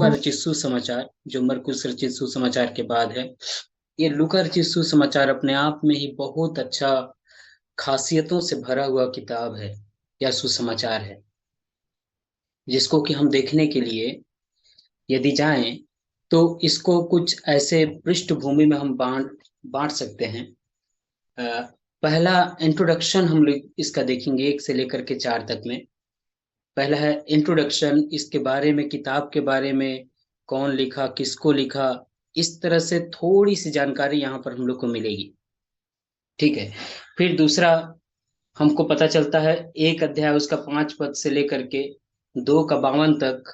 लूका रचित सुसमाचार जो मरकुस रचित सुसमाचार के बाद है। ये लूका रचित सुसमाचार अपने आप में ही बहुत अच्छा खासियतों से भरा हुआ किताब है या सुसमाचार है, जिसको कि हम देखने के लिए यदि जाएं तो इसको कुछ ऐसे पृष्ठभूमि में हम बांट बांट सकते हैं। अ, पहला इंट्रोडक्शन हम लोग इसका देखेंगे 1 से लेकर के 4 तक में। पहला है इंट्रोडक्शन, इसके बारे में, किताब के बारे में, कौन लिखा, किसको लिखा, इस तरह से थोड़ी सी जानकारी यहाँ पर हम लोग को मिलेगी। ठीक है। फिर दूसरा, हमको पता चलता है 1 अध्याय उसका 5 पद से लेकर के 2 का 52 तक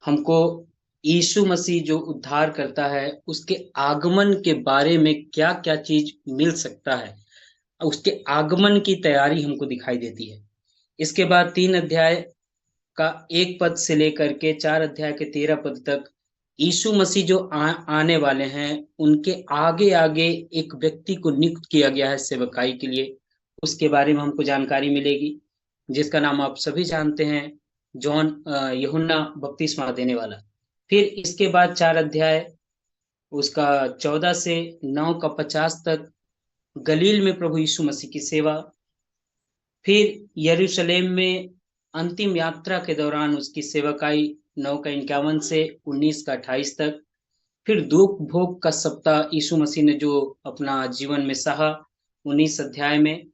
हमको यीशु मसीह जो उद्धार करता है उसके आगमन के बारे में क्या क्या चीज मिल सकता है, उसके आगमन की तैयारी हमको दिखाई देती है। इसके बाद 3 अध्याय का 1 पद से लेकर के 4 अध्याय के 13 पद तक यीशु मसीह जो आने वाले हैं उनके आगे आगे एक व्यक्ति को नियुक्त किया गया है सेवकाई के लिए, उसके बारे में हमको जानकारी मिलेगी, जिसका नाम आप सभी जानते हैं, जॉन, यूहन्ना बपतिस्मा देने वाला। फिर इसके बाद 4 अध्याय उसका 14 से 9 का 50 तक गलील में प्रभु यीशु मसीह की सेवा। फिर यरूशलेम में अंतिम यात्रा के दौरान उसकी सेवकाई 9 का 51 से 19 का 28 तक। फिर दुख भोग का सप्ताह यीशु मसीह ने जो अपना जीवन में सहा 19 अध्याय में,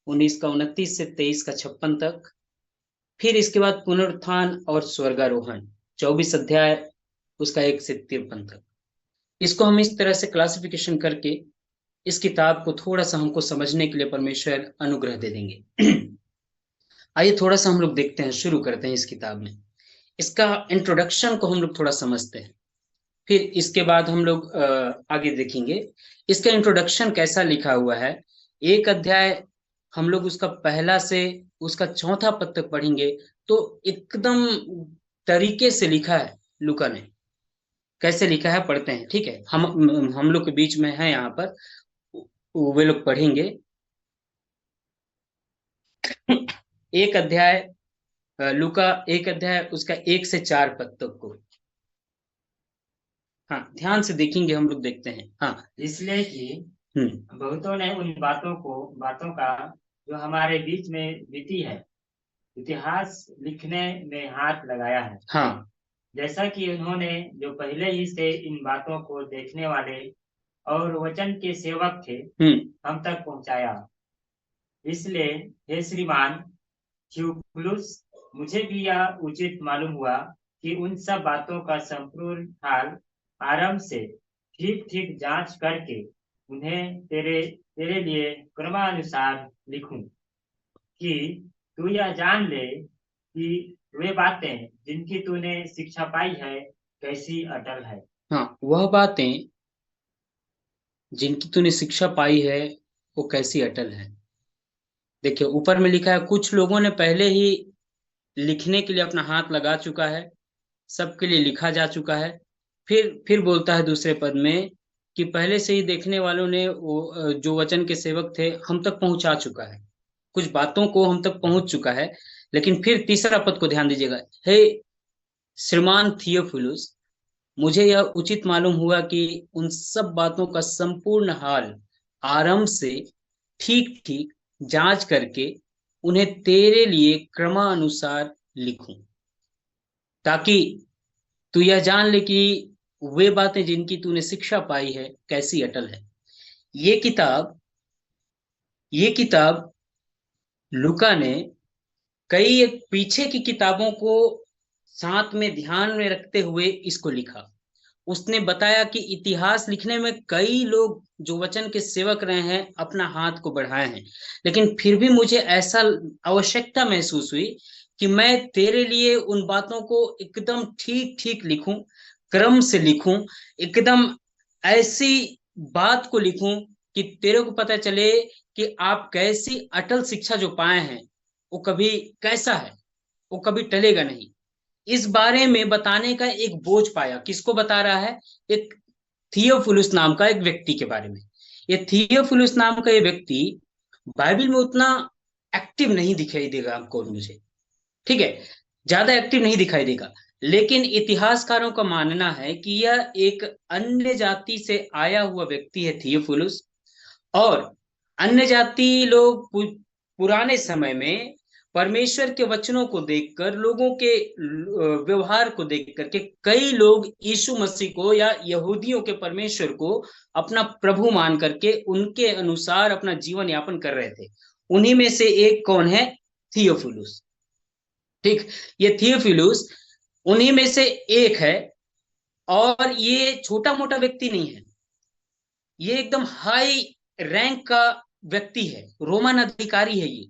19 का 29 से 23 का 56 तक। फिर इसके बाद पुनरुत्थान और स्वर्गारोहण 24 अध्याय उसका 1 से 53 तक। इसको हम इस तरह से क्लासिफिकेशन करके इस किताब को थोड़ा सा हमको समझने के लिए परमेश्वर अनुग्रह दे देंगे। आइए थोड़ा सा हम लोग देखते हैं, शुरू करते हैं इस किताब में। इसका इंट्रोडक्शन को हम लोग थोड़ा समझते हैं, फिर इसके बाद हम लोग आगे देखेंगे इसका इंट्रोडक्शन कैसा लिखा हुआ है। 1 अध्याय हम लोग उसका पहला से उसका 4 पद तक पढ़ेंगे तो एकदम तरीके से लिखा है लूका ने। कैसे लिखा है पढ़ते हैं, ठीक है। हम लोग के बीच में है यहाँ पर, वे लोग पढ़ेंगे। 1 अध्याय लूका 1 अध्याय उसका 1 से 4 पद तक को, हाँ ध्यान से देखेंगे हम लोग, देखते हैं। हाँ। इसलिए कि बहुतों ने उन बातों का जो हमारे बीच में बीती है इतिहास लिखने में हाथ लगाया है। हाँ। जैसा कि उन्होंने जो पहले ही से इन बातों को देखने वाले और वचन के सेवक थे हम तक पहुंचाया। इसलिए हे श्रीमान थियोफिलुस, मुझे भी यह उचित मालूम हुआ कि उन सब बातों का संपूर्ण हाल आरंभ से ठीक ठीक जांच करके उन्हें तेरे तेरे लिए क्रमानुसार लिखूं, कि तू यह जान ले कि वे बातें जिनकी तूने शिक्षा पाई है कैसी अटल है। हाँ, वह बातें जिनकी तूने शिक्षा पाई है वो कैसी अटल है। देखिए ऊपर में लिखा है कुछ लोगों ने पहले ही लिखने के लिए अपना हाथ लगा चुका है, सबके लिए लिखा जा चुका है। फिर बोलता है दूसरे पद में कि पहले से ही देखने वालों ने वो जो वचन के सेवक थे हम तक पहुंचा चुका है, कुछ बातों को हम तक पहुंच चुका है। लेकिन फिर तीसरा पद को ध्यान दीजिएगा, हे श्रीमान थियोफिलुस, मुझे यह उचित मालूम हुआ कि उन सब बातों का संपूर्ण हाल आरंभ से ठीक ठीक जांच करके उन्हें तेरे लिए क्रमानुसार लिखूं, ताकि तू यह जान ले कि वे बातें जिनकी तूने शिक्षा पाई है कैसी अटल है। ये किताब लूका ने कई एक पीछे की किताबों को साथ में ध्यान में रखते हुए इसको लिखा। उसने बताया कि इतिहास लिखने में कई लोग जो वचन के सेवक रहे हैं अपना हाथ को बढ़ाए हैं, लेकिन फिर भी मुझे ऐसा आवश्यकता महसूस हुई कि मैं तेरे लिए उन बातों को एकदम ठीक ठीक लिखूं, क्रम से लिखूं, एकदम ऐसी बात को लिखूं कि तेरे को पता चले कि आप कैसी अटल शिक्षा जो पाए हैं वो कभी कैसा है, वो कभी टलेगा नहीं। इस बारे में बताने का एक बोझ पाया। किसको बता रहा है? एक थियोफिलुस नाम का एक व्यक्ति के बारे में। ये थियोफिलुस नाम का ये व्यक्ति बाइबल में उतना एक्टिव नहीं दिखाई देगा आपको और मुझे, ठीक है, ज्यादा एक्टिव नहीं दिखाई देगा। लेकिन इतिहासकारों का मानना है कि यह एक अन्य जाति से आया हुआ व्यक्ति है थियोफिलुस। और अन्य जाति लोग पुराने समय में परमेश्वर के वचनों को देखकर, लोगों के व्यवहार को देख करके कई लोग यीशु मसीह को या यहूदियों के परमेश्वर को अपना प्रभु मान करके उनके अनुसार अपना जीवन यापन कर रहे थे। उन्हीं में से एक कौन है? थियोफिलुस। ठीक, ये थियोफिलुस उन्हीं में से एक है। और ये छोटा मोटा व्यक्ति नहीं है, ये एकदम हाई रैंक का व्यक्ति है, रोमन अधिकारी है। ये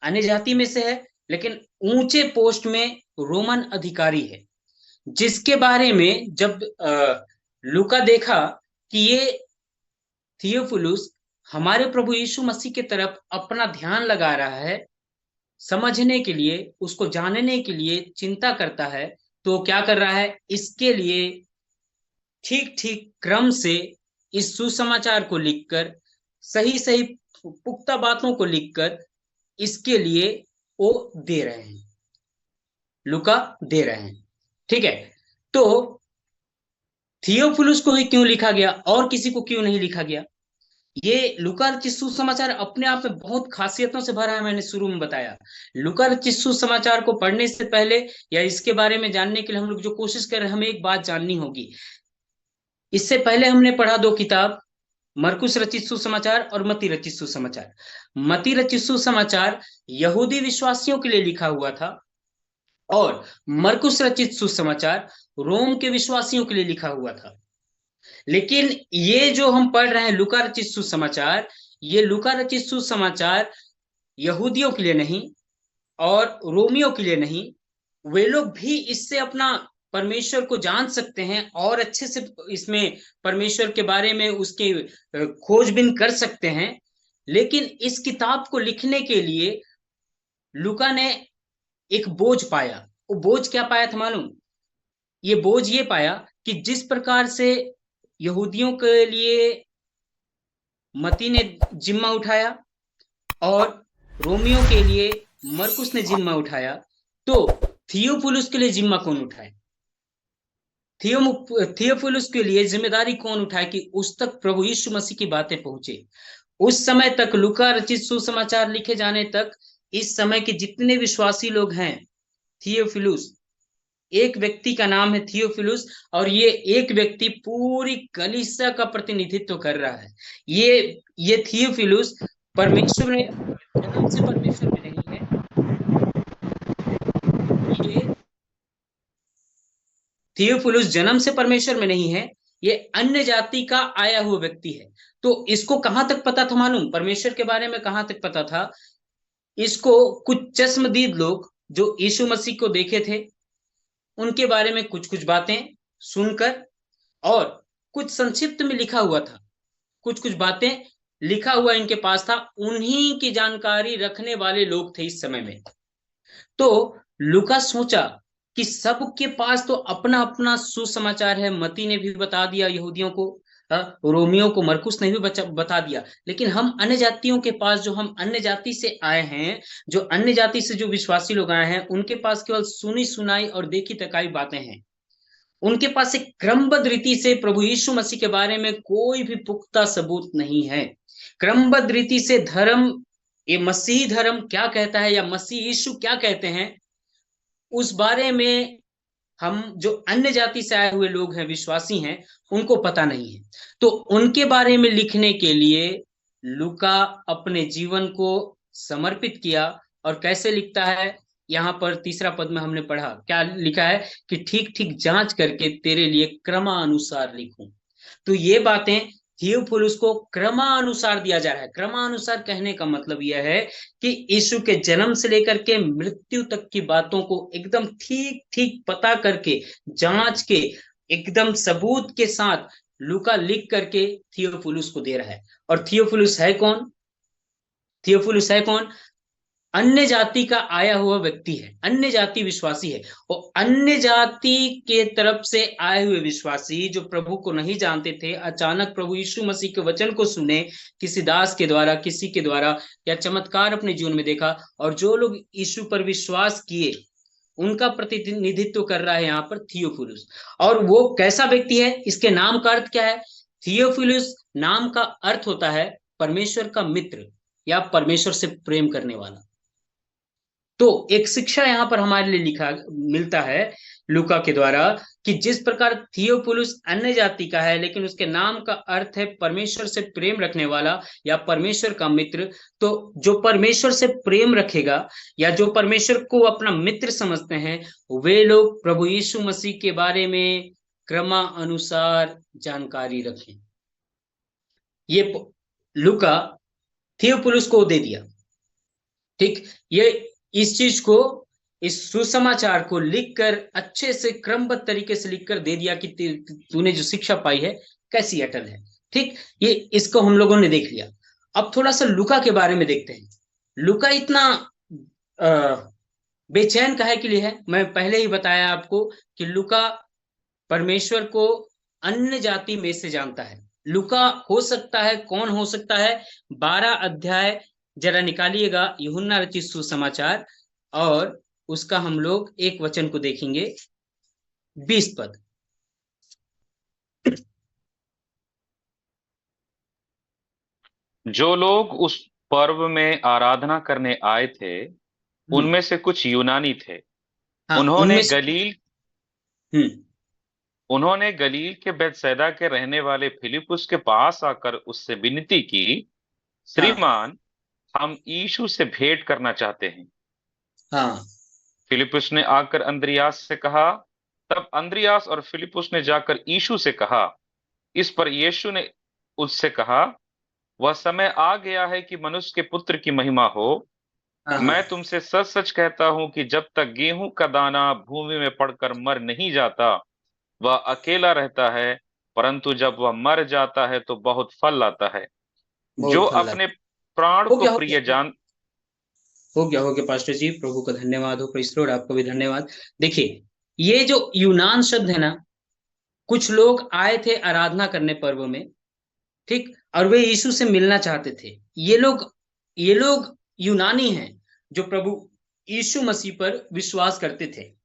अन्य जाति में से है लेकिन ऊंचे पोस्ट में रोमन अधिकारी है, जिसके बारे में जब लूका देखा कि ये थियोफिलुस हमारे प्रभु यीशु मसीह की तरफ अपना ध्यान लगा रहा है, समझने के लिए, उसको जानने के लिए चिंता करता है, तो क्या कर रहा है? इसके लिए ठीक ठीक क्रम से इस सुसमाचार को लिखकर, सही सही पुख्ता बातों को लिखकर इसके लिए वो दे रहे हैं, लूका दे रहे हैं। ठीक है, तो थियोफिलुस को ही क्यों लिखा गया और किसी को क्यों नहीं लिखा गया? ये लूका रचित सुसमाचार अपने आप में बहुत खासियतों से भरा है। मैंने शुरू में बताया, लूका रचित सुसमाचार को पढ़ने से पहले या इसके बारे में जानने के लिए हम लोग जो कोशिश कर रहे हैं, हमें एक बात जाननी होगी। इससे पहले हमने पढ़ा दो किताब, मरकुस रचित सुसमाचार और मती रचित सुसमाचार। मती रचित सुसमाचार यहूदी विश्वासियों के लिए लिखा हुआ था और मरकुस रचित सुसमाचार रोम के विश्वासियों के लिए लिखा हुआ था। लेकिन ये जो हम पढ़ रहे हैं लूका रचित सुसमाचार, ये लूका रचित सुसमाचार यहूदियों के लिए नहीं और रोमियों के लिए नहीं, वे लोग भी इससे अपना परमेश्वर को जान सकते हैं और अच्छे से इसमें परमेश्वर के बारे में उसकी खोजबीन कर सकते हैं। लेकिन इस किताब को लिखने के लिए लूका ने एक बोझ पाया। वो बोझ क्या पाया था मालूम? ये बोझ ये पाया कि जिस प्रकार से यहूदियों के लिए मती ने जिम्मा उठाया और रोमियो के लिए मरकुस ने जिम्मा उठाया, तो थियोफिलुस के लिए जिम्मा कौन उठाए? थियोफिलुस के लिए जिम्मेदारी कौन उठाए कि उस तक प्रभु यीशु मसीह की बातें पहुंचे? उस समय तक, लूका रचित सुसमाचार लिखे जाने तक, इस समय के जितने विश्वासी लोग हैं, थियोफिलुस, एक व्यक्ति का नाम है थियोफिलुस, और ये एक व्यक्ति पूरी कलीसिया का प्रतिनिधित्व कर रहा है। ये थियोफिलुस परमेश्वर में जन्म से परमेश्वर में नहीं है, ये थियोफिलुस जन्म से परमेश्वर में नहीं है, ये अन्य जाति का आया हुआ व्यक्ति है। तो इसको कहां तक पता था मालूम? परमेश्वर के बारे में कहां तक पता था? इसको कुछ चश्मदीद लोग जो यीशु मसीह को देखे थे, उनके बारे में कुछ कुछ बातें सुनकर, और कुछ संक्षिप्त में लिखा हुआ था, कुछ कुछ बातें लिखा हुआ इनके पास था, उन्हीं की जानकारी रखने वाले लोग थे इस समय में। तो लूका सोचा कि सबके पास तो अपना अपना सुसमाचार है, मती ने भी बता दिया यहूदियों को, रोमियो को मरकुस ने भी बता दिया, लेकिन हम अन्य जातियों के पास, जो हम अन्य जाति से आए हैं, जो अन्य जाति से जो विश्वासी लोग आए हैं, उनके पास केवल सुनी सुनाई और देखी तकाई बातें हैं। उनके पास एक क्रमबद्ध रीति से प्रभु यीशु मसीह के बारे में कोई भी पुख्ता सबूत नहीं है। क्रमबद्ध रीति से धर्म, ये मसीही धर्म क्या कहता है या मसीह यीशु क्या कहते हैं, उस बारे में हम जो अन्य जाति से आए हुए लोग हैं, विश्वासी हैं, उनको पता नहीं है। तो उनके बारे में लिखने के लिए लूका अपने जीवन को समर्पित किया। और कैसे लिखता है? यहाँ पर तीसरा पद में हमने पढ़ा, क्या लिखा है कि ठीक ठीक जांच करके तेरे लिए क्रमानुसार लिखूं। तो ये बातें थियोफिलुस को क्रमानुसार दिया जा रहा है। क्रमानुसार कहने का मतलब यह है कि यीशु के जन्म से लेकर के मृत्यु तक की बातों को एकदम ठीक ठीक पता करके, जांच के, एकदम सबूत के साथ लूका लिख करके थियोफिलुस को दे रहा है। और थियोफिलुस है कौन? थियोफिलुस है कौन? अन्य जाति का आया हुआ व्यक्ति है, अन्य जाति विश्वासी है। और अन्य जाति के तरफ से आए हुए विश्वासी जो प्रभु को नहीं जानते थे, अचानक प्रभु यीशु मसीह के वचन को सुने, किसी दास के द्वारा, किसी के द्वारा, या चमत्कार अपने जीवन में देखा, और जो लोग यीशु पर विश्वास किए, उनका प्रतिनिधित्व कर रहा है यहाँ पर थियोफिलुस। और वो कैसा व्यक्ति है, इसके नाम का अर्थ क्या है? थियोफिलुस नाम का अर्थ होता है परमेश्वर का मित्र या परमेश्वर से प्रेम करने वाला। तो एक शिक्षा यहाँ पर हमारे लिए लिखा मिलता है लूका के द्वारा कि जिस प्रकार थियोफिलुस अन्य जाति का है लेकिन उसके नाम का अर्थ है परमेश्वर से प्रेम रखने वाला या परमेश्वर का मित्र, तो जो परमेश्वर से प्रेम रखेगा या जो परमेश्वर को अपना मित्र समझते हैं वे लोग प्रभु यीशु मसीह के बारे में क्रमानुसार जानकारी रखें। ये लूका थियोफिलुस को दे दिया। ठीक, ये इस चीज को, इस सुसमाचार को लिखकर अच्छे से क्रमबद्ध तरीके से लिखकर दे दिया कि तूने जो शिक्षा पाई है कैसी अटल है। ठीक, ये इसको हम लोगों ने देख लिया। अब थोड़ा सा लूका के बारे में देखते हैं। लूका इतना बेचैन काहे के लिए है? मैं पहले ही बताया आपको कि लूका परमेश्वर को अन्य जाति में से जानता है। लूका हो सकता है, कौन हो सकता है? 12 अध्याय जरा निकालिएगा यूहन्ना रचित सुसमाचार, और उसका हम लोग एक वचन को देखेंगे, 20 पद। जो लोग उस पर्व में आराधना करने आए थे उनमें से कुछ यूनानी थे। हाँ, उन्होंने गलील के बैतसैदा के रहने वाले फिलिपुस के पास आकर उससे विनती की, श्रीमान, हम यीशु से भेंट करना चाहते हैं। हाँ। फिलिपुस ने आकर अंद्रियास से कहा। तब अंद्रियास और फिलिपुस ने जाकर यीशु से कहा। इस पर यीशु ने उससे कहा, वह समय आ गया है कि मनुष्य के पुत्र की महिमा हो। मैं तुमसे सच सच कहता हूं कि जब तक गेहूं का दाना भूमि में पड़कर मर नहीं जाता वह अकेला रहता है, परंतु जब वह मर जाता है तो बहुत फल लाता है। जो अपने प्राण को प्रिय जान हो गया पास्टर जी, प्रभु का धन्यवाद हो, प्रेज़ लॉर्ड, आपको भी धन्यवाद। देखिए, ये जो यूनान शब्द है ना, कुछ लोग आए थे आराधना करने पर्व में, ठीक, और वे यीशु से मिलना चाहते थे। ये लोग यूनानी हैं जो प्रभु यीशु मसीह पर विश्वास करते थे,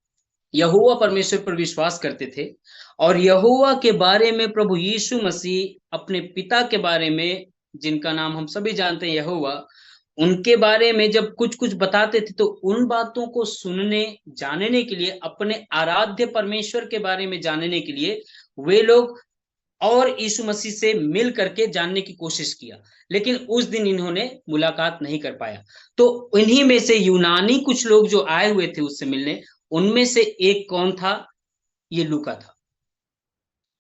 यहोवा परमेश्वर पर विश्वास करते थे, और यहोवा के बारे में प्रभु यीशु मसीह अपने पिता के बारे में, जिनका नाम हम सभी जानते हैं यहोवा, उनके बारे में जब कुछ कुछ बताते थे तो उन बातों को सुनने जानने के लिए, अपने आराध्य परमेश्वर के बारे में जानने के लिए वे लोग और यीशु मसीह से मिल करके जानने की कोशिश किया, लेकिन उस दिन इन्होंने मुलाकात नहीं कर पाया। तो इन्हीं में से यूनानी कुछ लोग जो आए हुए थे उससे मिलने, उनमें से एक कौन था? ये लूका था।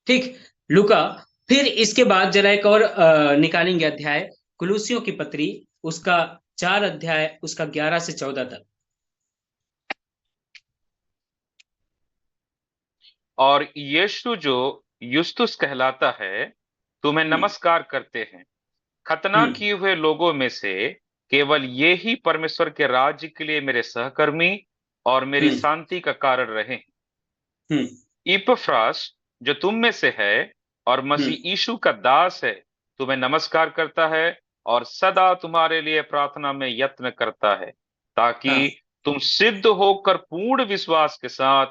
ठीक, लूका। फिर इसके बाद जरा एक और निकालेंगे अध्याय, कुलुसियों की पत्री, उसका 4 अध्याय, उसका 11 से 14 तक। और यीशु जो युस्तुस कहलाता है तुम्हें नमस्कार करते हैं। खतना किए हुए लोगों में से केवल ये ही परमेश्वर के राज्य के लिए मेरे सहकर्मी और मेरी शांति का कारण रहे। इपफ्रास जो तुम में से है और मसीह यीशु का दास है तुम्हें नमस्कार करता है और सदा तुम्हारे लिए प्रार्थना में यत्न करता है, ताकि तुम सिद्ध होकर पूर्ण विश्वास के साथ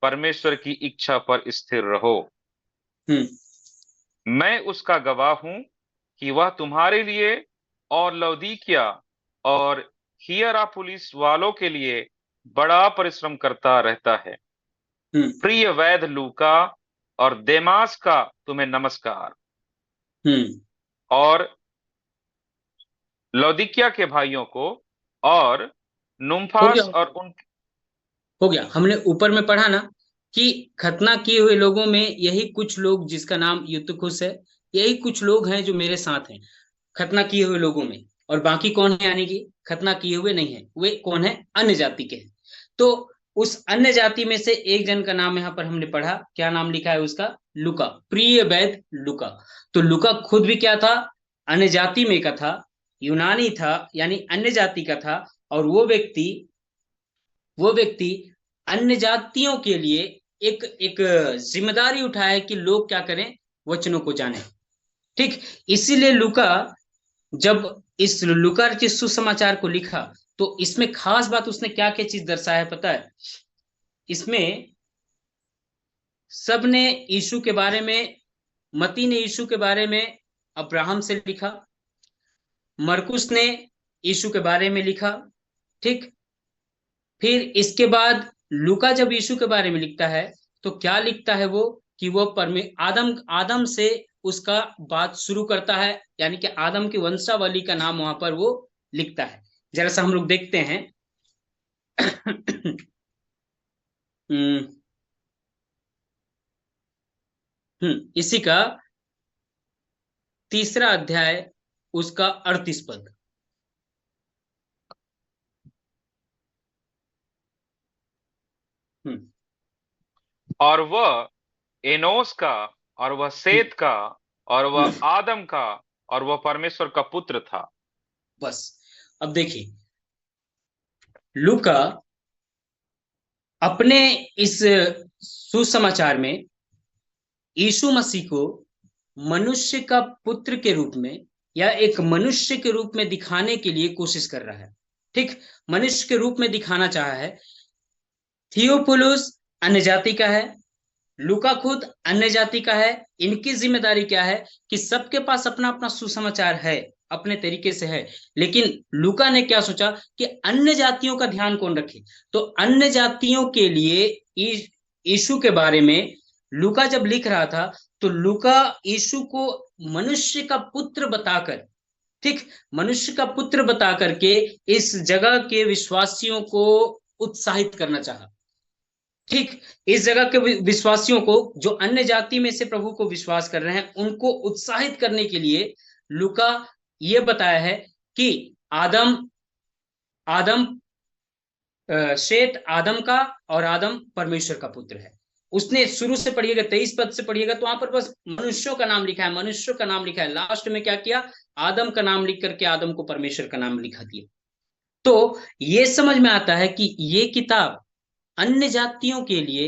परमेश्वर की इच्छा पर स्थिर रहो। मैं उसका गवाह हूं कि वह तुम्हारे लिए और लौदीकिया और हियरापुलिस वालों के लिए बड़ा परिश्रम करता रहता है। प्रिय वैद्य लूका और देमास का तुम्हें नमस्कार, और लौदीकिया के भाइयों को और नुम्फास और उन हो गया। हमने ऊपर में पढ़ा ना कि खतना किए हुए लोगों में यही कुछ लोग, जिसका नाम यूतुखुस है, यही कुछ लोग हैं जो मेरे साथ हैं खतना किए हुए लोगों में। और बाकी कौन है? यानी कि खतना किए हुए नहीं है, वे कौन है? अन्य जाति के हैं। तो उस अन्य जाति में से एक जन का नाम यहाँ पर हमने पढ़ा, क्या नाम लिखा है उसका? लूका, प्रिय वैद्य लूका। तो लूका खुद भी क्या था? अन्य जाति में का था, यूनानी था, यानी अन्य जाति का था। और वो व्यक्ति अन्य जातियों के लिए एक जिम्मेदारी उठाए कि लोग क्या करें? वचनों को जाने। ठीक, इसीलिए लूका जब इस लूका रचित सुसमाचार को लिखा तो इसमें खास बात उसने क्या क्या चीज दर्शाया है पता है? इसमें सब ने यीशु के बारे में, मती ने यीशु के बारे में अब्राहम से लिखा, मरकुस ने यीशु के बारे में लिखा, ठीक। फिर इसके बाद लूका जब यीशु के बारे में लिखता है तो क्या लिखता है वो, कि वो आदम से उसका बात शुरू करता है, यानी कि आदम की वंशावली का नाम वहां पर वो लिखता है। जरा सा हम लोग देखते हैं। इसी का 3रा अध्याय, उसका 38 पद। और वह एनोस का, और वह सेत का, और वह आदम का, और वह परमेश्वर का पुत्र था। बस अब देखिए, लूका अपने इस सुसमाचार में यीशु मसीह को मनुष्य का पुत्र के रूप में या एक मनुष्य के रूप में दिखाने के लिए कोशिश कर रहा है, ठीक। मनुष्य के रूप में दिखाना चाहा है। थियोफिलुस अन्य जाति का है, लूका खुद अन्य जाति का है। इनकी जिम्मेदारी क्या है कि सबके पास अपना अपना सुसमाचार है, अपने तरीके से है, लेकिन लूका ने क्या सोचा कि अन्य जातियों का ध्यान कौन रखे। तो अन्य जातियों के लिए यीशु के बारे में लूका जब लिख रहा था तो लूका यीशु को मनुष्य का पुत्र बताकर, ठीक, मनुष्य का पुत्र बता करके इस जगह के विश्वासियों को उत्साहित करना चाहा, ठीक। इस जगह के विश्वासियों को, जो अन्य जाति में से प्रभु को विश्वास कर रहे हैं, उनको उत्साहित करने के लिए लूका ये बताया है कि शेत आदम का और आदम परमेश्वर का पुत्र है। उसने शुरू से पढ़िएगा, 23 पद से पढ़िएगा, तो वहां पर बस मनुष्यों का नाम लिखा है, मनुष्यों का नाम लिखा है। लास्ट में क्या किया, आदम का नाम लिख करके आदम को परमेश्वर का नाम लिखा दिया। तो ये समझ में आता है कि ये किताब अन्य जातियों के लिए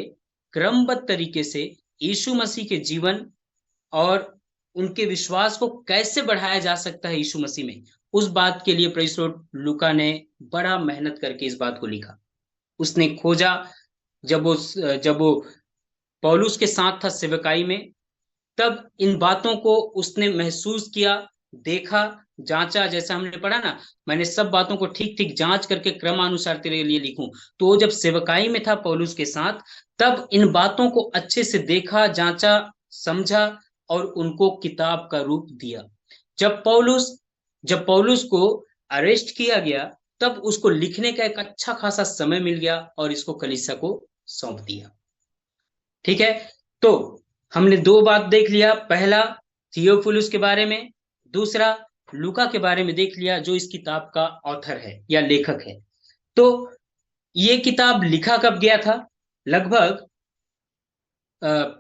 क्रमबद्ध तरीके से यीशु मसीह के जीवन और उनके विश्वास को कैसे बढ़ाया जा सकता है यीशु मसीह में, उस बात के लिए प्रेरित लूका ने बड़ा मेहनत करके इस बात को लिखा। उसने खोजा, जब वो पौलुस के साथ था सेवकाई में, तब इन बातों को उसने महसूस किया, देखा, जांचा। जैसा हमने पढ़ा ना, मैंने सब बातों को ठीक ठीक जांच करके क्रमानुसार तेरे लिए लिखूं। तो जब सेवकाई में था पौलुस के साथ, तब इन बातों को अच्छे से देखा, जांचा, समझा और उनको किताब का रूप दिया। जब पौलुस को अरेस्ट किया गया, तब उसको लिखने का एक अच्छा खासा समय मिल गया और इसको कलीसिया को सौंप दिया, ठीक है। तो हमने 2 बात देख लिया, पहला थियोफिलुस के बारे में, दूसरा लूका के बारे में देख लिया, जो इस किताब का ऑथर है या लेखक है। तो ये किताब लिखा कब गया था, लगभग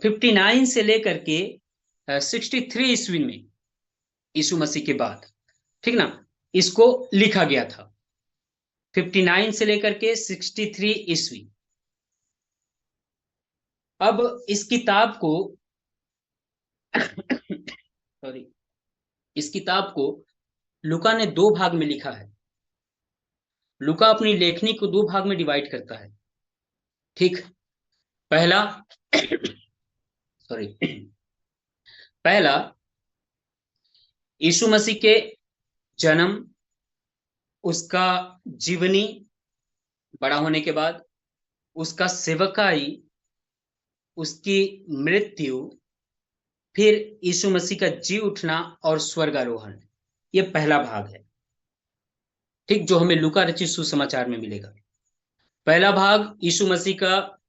59 से लेकर के 63 ईस्वी में, यीशु मसीह के बाद, ठीक ना, इसको लिखा गया था। 59 से लेकर के 63 ईस्वी। अब इस किताब को सॉरी, इस किताब को लूका ने 2 भाग में लिखा है। लूका अपनी लेखनी को 2 भाग में डिवाइड करता है, ठीक। पहला यीशु मसीह के जन्म, उसका जीवनी, बड़ा होने के बाद उसका सेवकाई, उसकी मृत्यु, फिर यीशु मसीह का जी उठना और स्वर्गारोहण। ये पहला भाग है, ठीक, जो हमें लूका रचित सुसमाचार में मिलेगा। पहला भाग यीशु मसीह का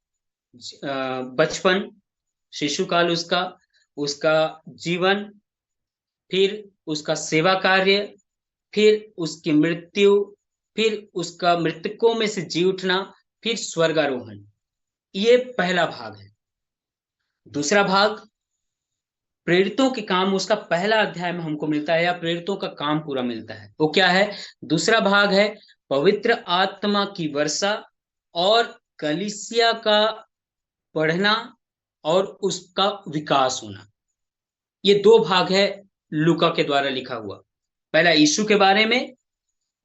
बचपन, शिशुकाल, उसका जीवन, फिर उसका सेवा कार्य, फिर उसकी मृत्यु, फिर उसका मृतकों में से जी उठना, फिर स्वर्गारोहण। ये पहला भाग है। दूसरा भाग प्रेरितों के काम, उसका पहला अध्याय में हमको मिलता है, या प्रेरितों का काम पूरा मिलता है। वो क्या है, दूसरा भाग है पवित्र आत्मा की वर्षा और कलीसिया का पढ़ना और उसका विकास होना। ये 2 भाग है लूका के द्वारा लिखा हुआ। पहला यीशु के बारे में,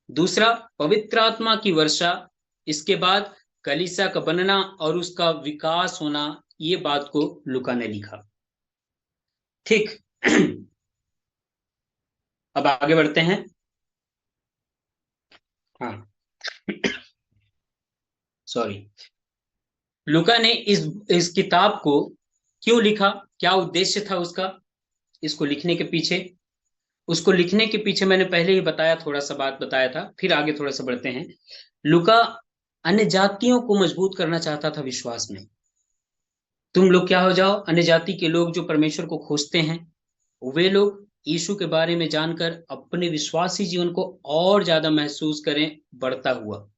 दूसरा पवित्र आत्मा की वर्षा, इसके बाद कलीसिया का बनना और उसका विकास होना, ये बात को लूका ने लिखा। ठीक। अब आगे बढ़ते हैं। हाँ, सॉरी। लूका ने इस किताब को क्यों लिखा, क्या उद्देश्य था उसका इसको लिखने के पीछे? उसको लिखने के पीछे मैंने पहले ही बताया, थोड़ा सा बात बताया था, फिर आगे थोड़ा सा बढ़ते हैं। लूका अन्य जातियों को मजबूत करना चाहता था विश्वास में। तुम लोग क्या हो जाओ, अन्य जाति के लोग जो परमेश्वर को खोजते हैं, वे लोग यीशु के बारे में जानकर अपने विश्वासी जीवन को और ज्यादा महसूस करें बढ़ता हुआ।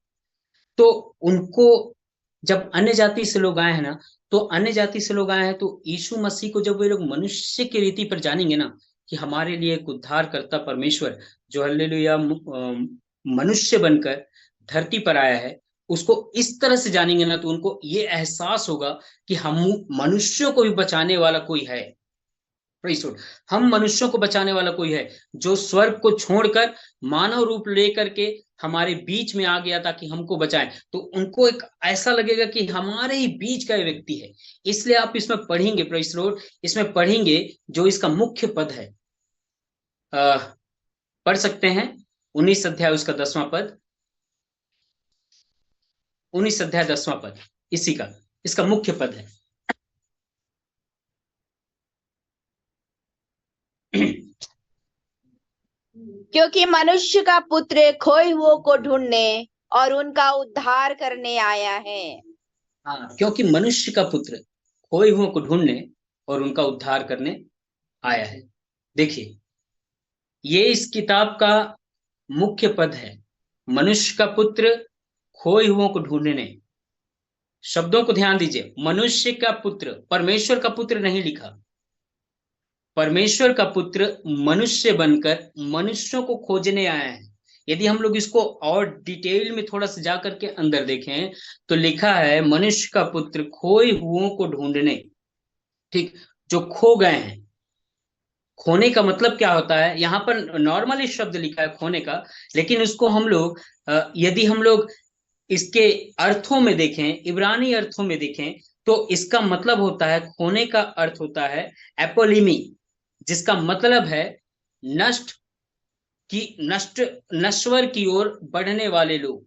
तो उनको, जब अन्य जाति से लोग आए हैं ना, तो अन्य जाति से लोग आए हैं, तो यीशु मसीह को जब वे लोग मनुष्य की रीति पर जानेंगे ना, कि हमारे लिए एक उद्धार करता परमेश्वर जो हल्लेलुया मनुष्य बनकर धरती पर आया है, उसको इस तरह से जानेंगे ना, तो उनको ये एहसास होगा कि हम मनुष्यों को भी बचाने वाला कोई है। हम मनुष्यों को बचाने वाला कोई है जो स्वर्ग को छोड़कर मानव रूप लेकर के हमारे बीच में आ गया ताकि हमको बचाए। तो उनको एक ऐसा लगेगा कि हमारे ही बीच का व्यक्ति है। इसलिए आप इसमें पढ़ेंगे, प्रेज़ लॉर्ड, इसमें पढ़ेंगे जो इसका मुख्य पद है, पढ़ सकते हैं 19 अध्याय उसका 10वां पद, 19 अध्याय 10वां पद, इसी का इसका मुख्य पद है। क्योंकि मनुष्य का पुत्र खोए हुओं को ढूंढने और उनका उद्धार करने आया है। हाँ, क्योंकि मनुष्य का पुत्र खोए हुओं को ढूंढने और उनका उद्धार करने आया है। देखिए, ये इस किताब का मुख्य पद है, मनुष्य का पुत्र खोए हुओं को ढूंढने। शब्दों को ध्यान दीजिए, मनुष्य का पुत्र, परमेश्वर का पुत्र नहीं लिखा। परमेश्वर का पुत्र मनुष्य बनकर मनुष्यों को खोजने आया है। यदि हम लोग इसको और डिटेल में थोड़ा सा जाकर के अंदर देखें, तो लिखा है मनुष्य का पुत्र खोए हुओं को ढूंढने। ठीक, जो खो गए हैं। खोने का मतलब क्या होता है? यहाँ पर नॉर्मली शब्द लिखा है खोने का, लेकिन उसको हम लोग यदि हम लोग इसके अर्थों में देखें, इब्रानी अर्थों में देखें, तो इसका मतलब होता है, खोने का अर्थ होता है एपोलिमी, जिसका मतलब है नष्ट नश्वर की ओर बढ़ने वाले लोग।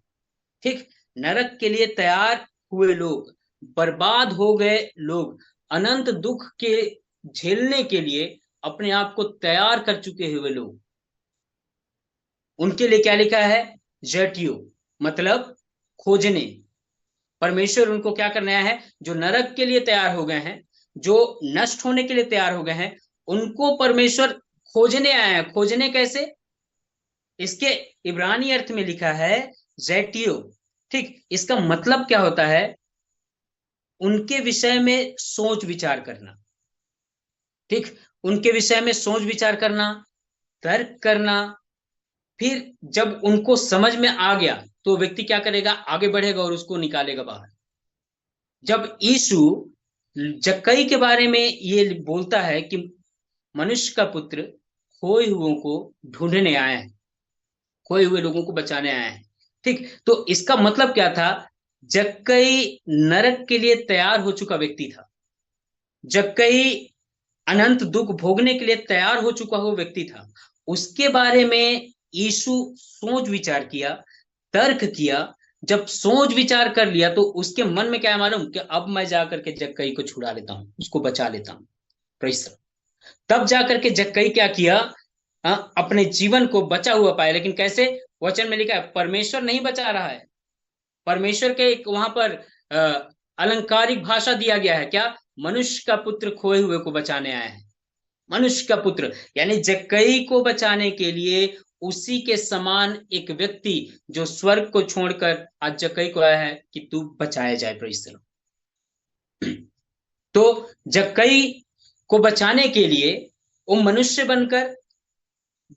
ठीक, नरक के लिए तैयार हुए लोग, बर्बाद हो गए लोग, अनंत दुख के झेलने के लिए अपने आप को तैयार कर चुके हुए लोग, उनके लिए क्या लिखा है? जेटियो, मतलब खोजने। परमेश्वर उनको क्या करने आया है? जो नरक के लिए तैयार हो गए हैं, जो नष्ट होने के लिए तैयार हो गए हैं, उनको परमेश्वर खोजने आया है। खोजने कैसे? इसके इब्रानी अर्थ में लिखा है जेटियो। ठीक, इसका मतलब क्या होता है? उनके विषय में सोच विचार करना। ठीक, उनके विषय में सोच विचार करना, तर्क करना। फिर जब उनको समझ में आ गया, तो व्यक्ति क्या करेगा? आगे बढ़ेगा और उसको निकालेगा बाहर। जब यीशु जक्कई के बारे में ये बोलता है कि मनुष्य का पुत्र खोए हुओं को ढूंढने आया है, खोए हुए लोगों को बचाने आया है। ठीक, तो इसका मतलब क्या था? जक्कई नरक के लिए तैयार हो चुका व्यक्ति था। जक्कई अनंत दुख भोगने के लिए तैयार हो चुका हुआ व्यक्ति था। उसके बारे में यीशु सोच विचार किया, तर्क किया। जब सोच विचार कर लिया, तो उसके मन में क्या है मालूम? कि अब मैं जाकर के जक्कई को छुड़ा लेता हूं, उसको बचा लेता हूं। तब जाकर के जक्कई क्या किया? अपने जीवन को बचा हुआ पाया। लेकिन कैसे? वचन में लिखा है परमेश्वर नहीं बचा रहा है। परमेश्वर के एक वहां पर अलंकारिक भाषा दिया गया है, क्या? मनुष्य का पुत्र खोए हुए को बचाने आया है। मनुष्य का पुत्र यानी जक्कई को बचाने के लिए उसी के समान एक व्यक्ति जो स्वर्ग को छोड़कर आज जक्कई को आया है कि तू बचाया जाए। Praise the Lord. तो जक्कई को बचाने के लिए वो मनुष्य बनकर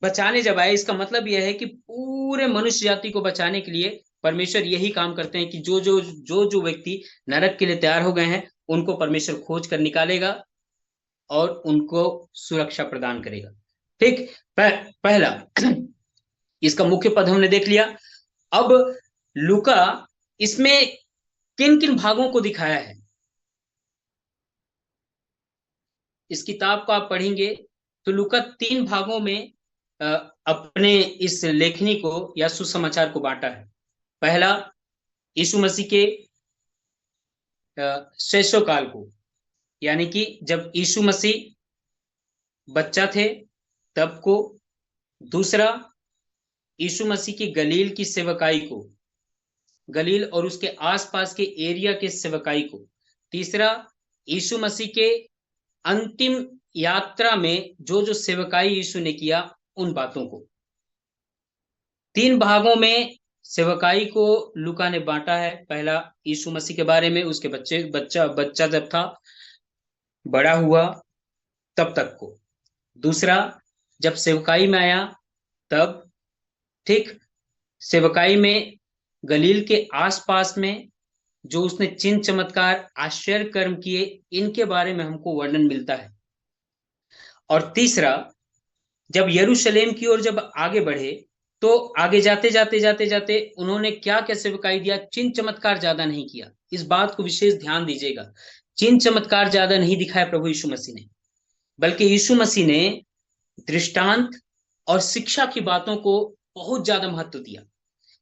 बचाने जब आए, इसका मतलब यह है कि पूरे मनुष्य जाति को बचाने के लिए परमेश्वर यही काम करते हैं कि जो व्यक्ति नरक के लिए तैयार हो गए हैं, उनको परमेश्वर खोज कर निकालेगा और उनको सुरक्षा प्रदान करेगा। ठीक, पहला इसका मुख्य पद हमने देख लिया। अब लूका इसमें किन किन भागों को दिखाया है। इस किताब को आप पढ़ेंगे तो लूका 3 भागों में अपने इस लेखनी को या सुसमाचार को बांटा है। पहला, यीशु मसीह के शैशव काल को, यानी कि जब यीशु मसीह बच्चा थे तब को। दूसरा, यीशु मसीह की गलील की सेवकाई को, गलील और उसके आसपास के एरिया के सेवकाई को। तीसरा, यीशु मसीह के अंतिम यात्रा में जो जो सेवकाई यीशु ने किया उन बातों को। 3 भागों में सेवकाई को लूका ने बांटा है। पहला, यीशु मसीह के बारे में, उसके बच्चा जब था, बड़ा हुआ तब तक को। दूसरा, जब सेवकाई में आया तब, ठीक, सेवकाई में गलील के आसपास में जो उसने चिन्ह चमत्कार आश्चर्य कर्म किए, इनके बारे में हमको वर्णन मिलता है। और तीसरा, जब यरूशलेम की ओर जब आगे बढ़े तो आगे जाते जाते जाते जाते उन्होंने क्या क्या सेवकाई दिया, चिन्ह चमत्कार ज्यादा नहीं किया। इस बात को विशेष ध्यान दीजिएगा, चिन्ह चमत्कार ज्यादा नहीं दिखाया प्रभु यीशु मसीह ने, बल्कि यीशु मसीह ने दृष्टांत और शिक्षा की बातों को बहुत ज्यादा महत्व दिया।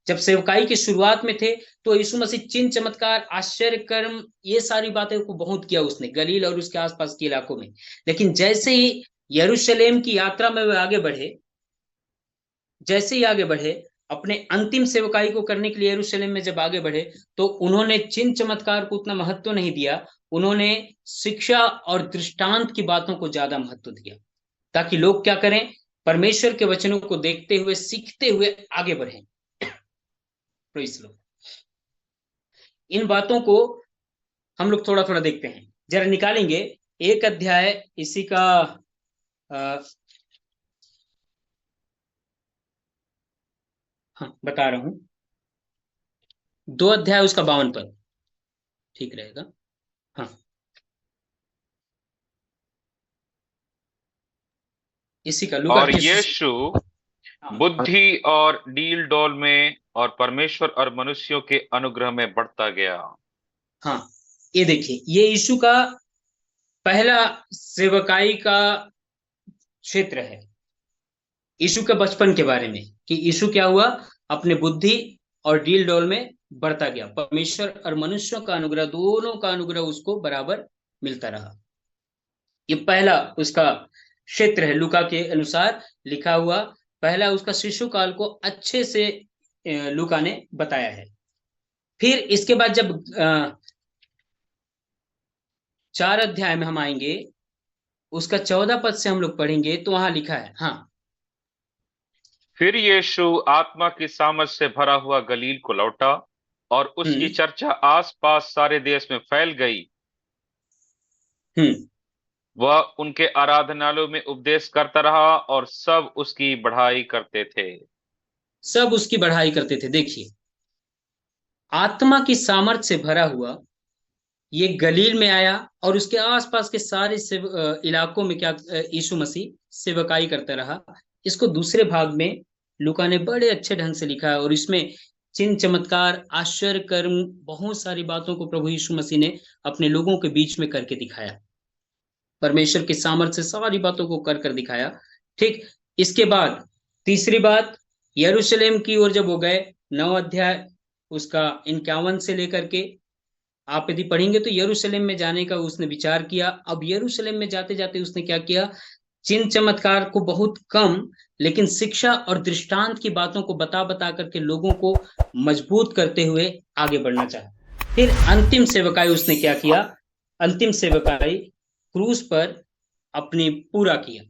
जब सेवकाई की शुरुआत में थे तो यीशु मसीह चिन्ह चमत्कार आश्चर्य कर्म ये सारी बातें को बहुत किया उसने गलील और उसके आसपास के इलाकों में। लेकिन जैसे ही यरूशलेम की यात्रा में वे आगे बढ़े, जैसे ही आगे बढ़े, अपने अंतिम सेवकाई को करने के लिए यरूशलेम में जब आगे बढ़े तो उन्होंने चिन्ह चमत्कार को उतना महत्व नहीं दिया, उन्होंने शिक्षा और दृष्टांत की बातों को ज्यादा महत्व दिया, ताकि लोग क्या करें, परमेश्वर के वचनों को देखते हुए सीखते हुए आगे बढ़ें। इन बातों को हम लोग थोड़ा थोड़ा देखते हैं, जरा निकालेंगे। एक अध्याय इसी का हाँ बता रहा हूं, 2 अध्याय उसका 52 पद ठीक रहेगा। हाँ, इसी का लूका। और यीशु बुद्धि और डील डोल में और परमेश्वर और मनुष्यों के अनुग्रह में बढ़ता गया। हाँ, ये देखिए, ये यीशु का पहला सेवकाई का क्षेत्र है। यीशु के बचपन के बारे में कि यीशु क्या हुआ, अपने बुद्धि और डील डोल में बढ़ता गया, परमेश्वर और मनुष्यों का अनुग्रह, दोनों का अनुग्रह उसको बराबर मिलता रहा। ये पहला उसका क्षेत्र है, लूका के अनुसार लिखा हुआ पहला उसका शिशु काल को अच्छे से लूका ने बताया है। फिर इसके बाद जब 4 अध्याय में हम आएंगे, उसका 14 पद से हम लोग पढ़ेंगे तो वहां लिखा है। हाँ, फिर यीशु आत्मा की सामर्थ से भरा हुआ गलील को लौटा और उसकी चर्चा आसपास सारे देश में फैल गई। वह उनके आराधनालयों में उपदेश करता रहा और सब उसकी बढ़ाई करते थे। सब उसकी बढ़ाई करते थे। देखिए, आत्मा की सामर्थ से भरा हुआ ये गलील में आया और उसके आसपास के सारे इलाकों में क्या यीशु मसीह सेवकाई करता रहा। इसको दूसरे भाग में लूका ने बड़े अच्छे ढंग से लिखा है और इसमें चिन्ह चमत्कार आश्चर्य कर्म बहुत सारी बातों को प्रभु यीशु मसीह ने अपने लोगों के बीच में करके दिखाया, परमेश्वर की सामर्थ्य से सारी बातों को कर दिखाया। ठीक, इसके बाद तीसरी बात, यरूशलेम की ओर जब वो गए, 9 अध्याय उसका 51 से लेकर के आप यदि पढ़ेंगे तो यरूशलेम में जाने का उसने विचार किया। अब यरूशलेम में जाते जाते उसने क्या किया, चिन्ह चमत्कार को बहुत कम लेकिन शिक्षा और दृष्टांत की बातों को बता बता करके लोगों को मजबूत करते हुए आगे बढ़ना चाहा। फिर अंतिम सेवकाई उसने क्या किया, अंतिम सेवकाई क्रूस पर अपनी पूरा किया।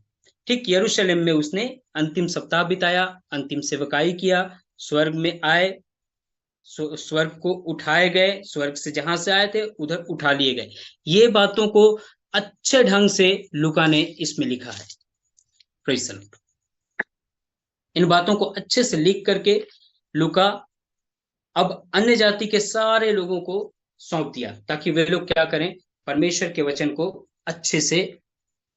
ठीक, यरूशलेम में उसने अंतिम सप्ताह बिताया, अंतिम सेवकाई किया, स्वर्ग में आए, स्वर्ग को उठाए गए, स्वर्ग से जहां से आए थे उधर उठा लिए गए। ये बातों को अच्छे ढंग से लूका ने इसमें लिखा है। Praise the Lord. इन बातों को अच्छे से लिख करके लूका अब अन्य जाति के सारे लोगों को सौंप दिया ताकि वे लोग क्या करें, परमेश्वर के वचन को अच्छे से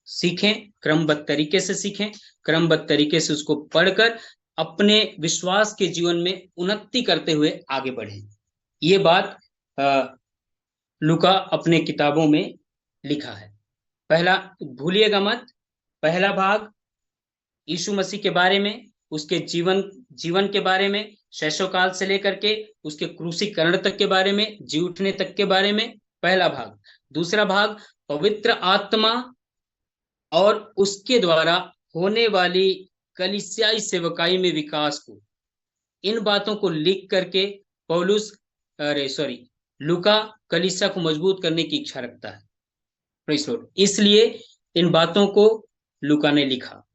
सीखें, क्रमबद्ध तरीके से सीखें, क्रमबद्ध तरीके से उसको पढ़कर अपने विश्वास के जीवन में उन्नति करते हुए आगे बढ़ें। ये बात लूका अपने किताबों में लिखा है। पहला, भूलिएगा मत, पहला भाग यीशु मसीह के बारे में, उसके जीवन के बारे में, शैशवकाल से लेकर के उसके क्रूसीकरण तक के बारे में, जी उठने तक के बारे में, पहला भाग। दूसरा भाग पवित्र आत्मा और उसके द्वारा होने वाली कलीसियाई सेवकाई में विकास को, इन बातों को लिख करके लूका कलीसिया को मजबूत करने की इच्छा रखता है। Praise Lord. इसलिए इन बातों को लूका ने लिखा।